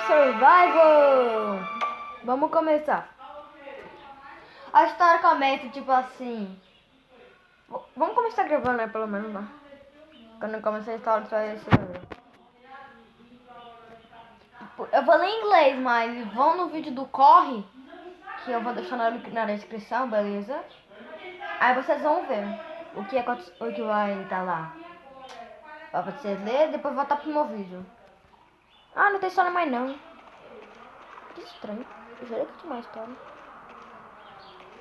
Survival! Vamos começar. A história começa tipo assim. Vamos começar gravando, né? Pelo menos lá. Quando começar a história, só esse. Eu falei em inglês, mas vão no vídeo do Corre, que eu vou deixar na descrição, beleza? Aí vocês vão ver o que vai estar lá. Pra vocês lerem, depois voltar pro meu vídeo. Ah, não tem história mais não. Que estranho. Eu jurei que tinha mais história.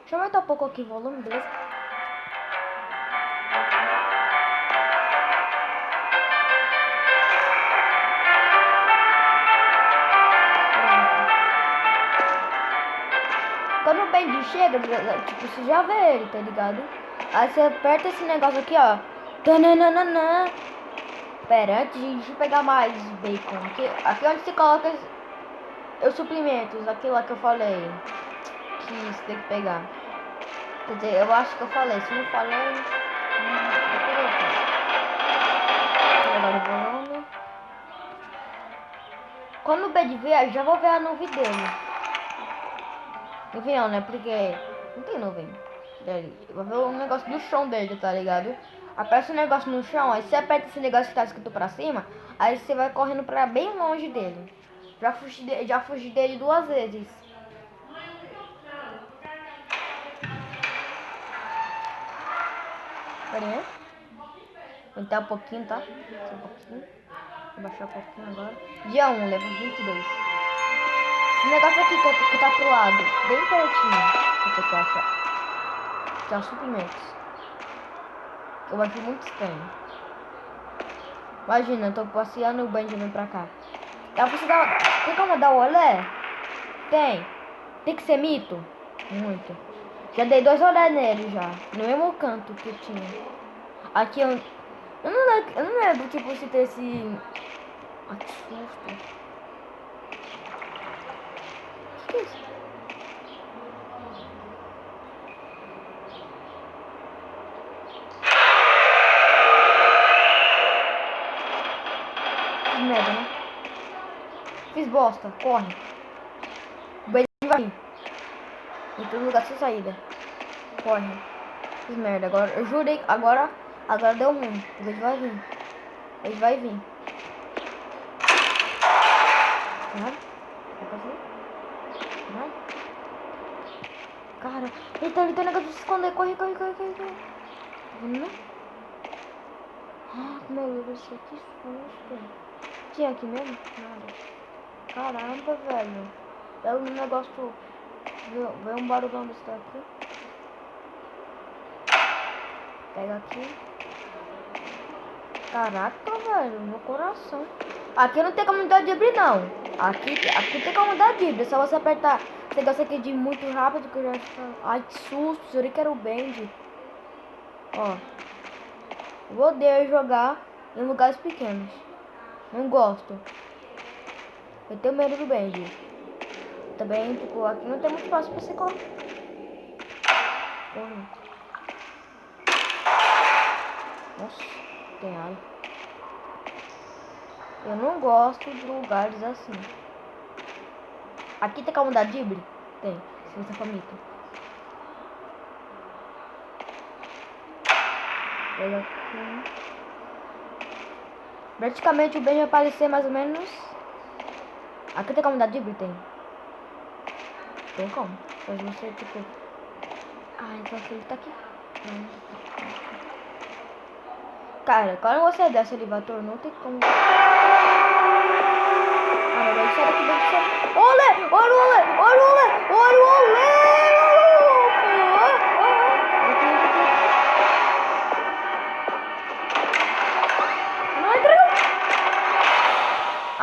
Deixa eu aumentar um pouco aqui o volume, beleza? Quando o Benji chega, tipo, você já vê ele, tá ligado? Aí você aperta esse negócio aqui, ó. Tananana. Pera, antes de pegar mais bacon. Aqui onde você coloca os suplementos, aquilo lá que eu falei. Que você tem que pegar. Quer dizer, eu acho que eu falei. Se não falei, agora o volume. Quando o Benji vier, já vou ver a nuvem dele. Nuvem não, né? Porque não tem nuvem dele. Eu vou ver um negócio no chão dele, tá ligado? Aparece um negócio no chão, aí você aperta esse negócio que tá escrito pra cima, aí você vai correndo pra bem longe dele. Já fugi dele 2 vezes. Pera aí. Vou entrar um pouquinho, tá? Só um pouquinho. Vou baixar um pouquinho agora. Dia 1, level 22. Esse negócio aqui que tá pro lado, bem pertinho, que eu tenho que achar. Que é os suprimentos. Eu acho muito estranho. Imagina, eu tô passeando e o Benjamin pra cá. Dá pra você dar... Tem como dar o olé? Tem. Tem que ser mito? Muito. Já dei 2 olé nele já. No mesmo canto que tinha. Aqui eu não lembro, tipo, se tem esse... Ah, que susto. Que é isso? Fiz merda, né? Fiz bosta. Corre. O Benjamin vai vir. Em todo lugar sem saída. Corre. Fiz merda. Agora, eu jurei. Agora deu ruim. O Benjamin vai vir. Ele vai vir. Não? Não? Cara, ele tá negócio de se esconder. Corre. Não? Ah, meu Deus, que susto. Tinha aqui mesmo? Nada. Caramba, velho. É um negócio. Vê um barulhão desse daqui. Pega aqui. Caraca, velho. Meu coração. Aqui não tem como dar dibre, não. Aqui tem como dar dibre. É só você apertar esse negócio aqui de muito rápido que eu já está. Ai, que susto. Jurei que era o Benji. Ó. Eu odeio jogar em lugares pequenos. Não gosto. Eu tenho medo do Benji. Também, tipo, aqui não tem muito espaço pra você correr. Nossa, tem água. Eu não gosto de lugares assim. Aqui tem como dar dibre? Tem, se você for mito. Pega aqui. Praticamente o bem vai aparecer mais ou menos. Aqui tem como dar dibre? Tem. Tem como. Mas você tipo. Ah, então ele tá aqui. Não. Cara, quando você desce o elevador, não tem como. Ah, não vai sair daqui dentro. Olé! Olha o olé! Olha o olé! Olha o olé!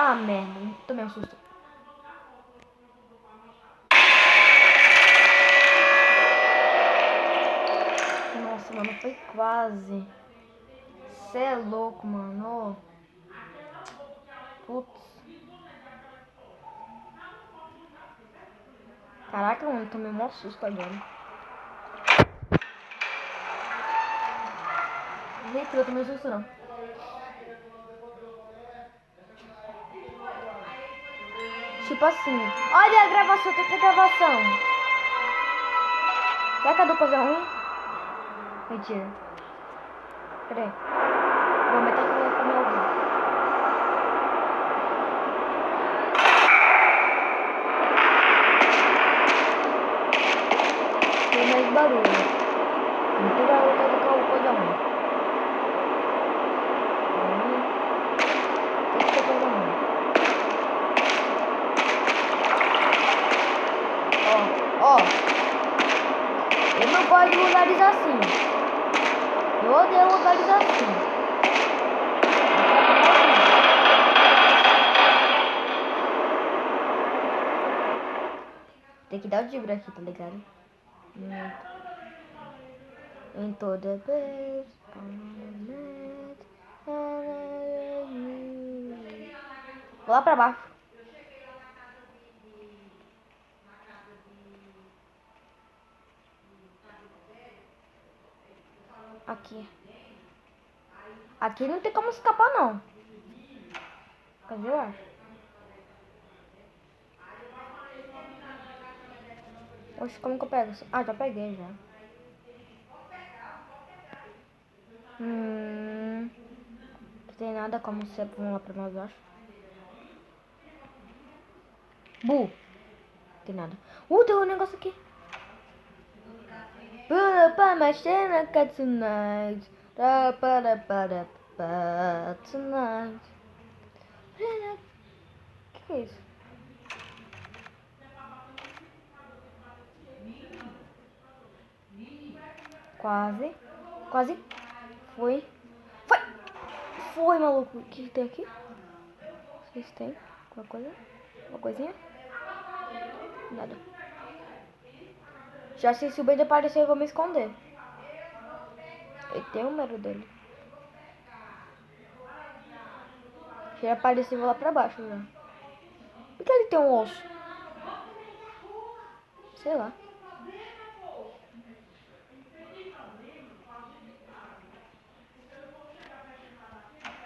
Ah, merda. Tomei um susto. Nossa, mano, foi quase. Cê é louco, mano. Putz. Caraca, mano, tomei um susto agora. Nem que eu tomei susto, não. Tipo assim. Olha a gravação, tem que ter gravação. Será que é do coisa ruim? Mentira. Pera aí. Vou aumentar aqui pra me ouvir. Tem mais barulho. Não tem barulho que é coisa ruim. Tem que ter coisa ruim. Ó. Eu não gosto de lugares assim. Eu odeio lugares assim. Tem que dar o dibra aqui, tá ligado? Em toda vez. Vou lá pra baixo. Aqui. Aqui não tem como escapar, não. Cadê eu acho? Oxe, como que eu pego? Ah, já peguei, já. Não tem nada como ser. Vamos lá pra nós, eu acho. Bu. Tem nada. Tem um negócio aqui. Para mexer na casa tonight. Para tonight. Que é isso? Quase. Foi. Foi, maluco. O que tem aqui? Vocês têm alguma coisa? Uma coisinha? Nada. Já se o Bender aparecer, eu vou me esconder. Eu tenho medo dele. Se ele aparecer, eu vou lá pra baixo já. Por que ele tem um osso? Sei lá.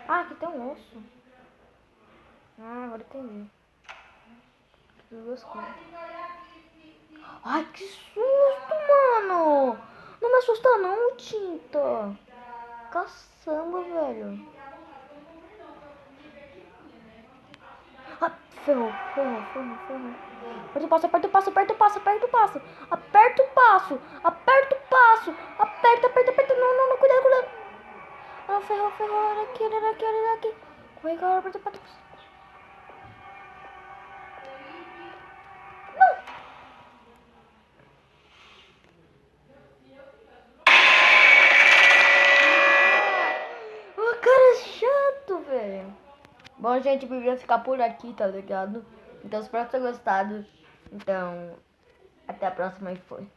Ah, aqui tem um osso. Ah, agora entendi. Duas coisas. Ai, que susto, mano! Não me assusta não, Tinta. Caçamba, velho. Ah, ferrou. Aperta o passo. Aperta o passo. Aperta o passo. Não, cuidado. Ah, ferrou. Olha aqui. Corre, cara, aperta o passo. Cara chato, velho. Bom, gente, eu ia ficar por aqui, tá ligado? Então, espero que tenham gostado. Então, até a próxima e foi.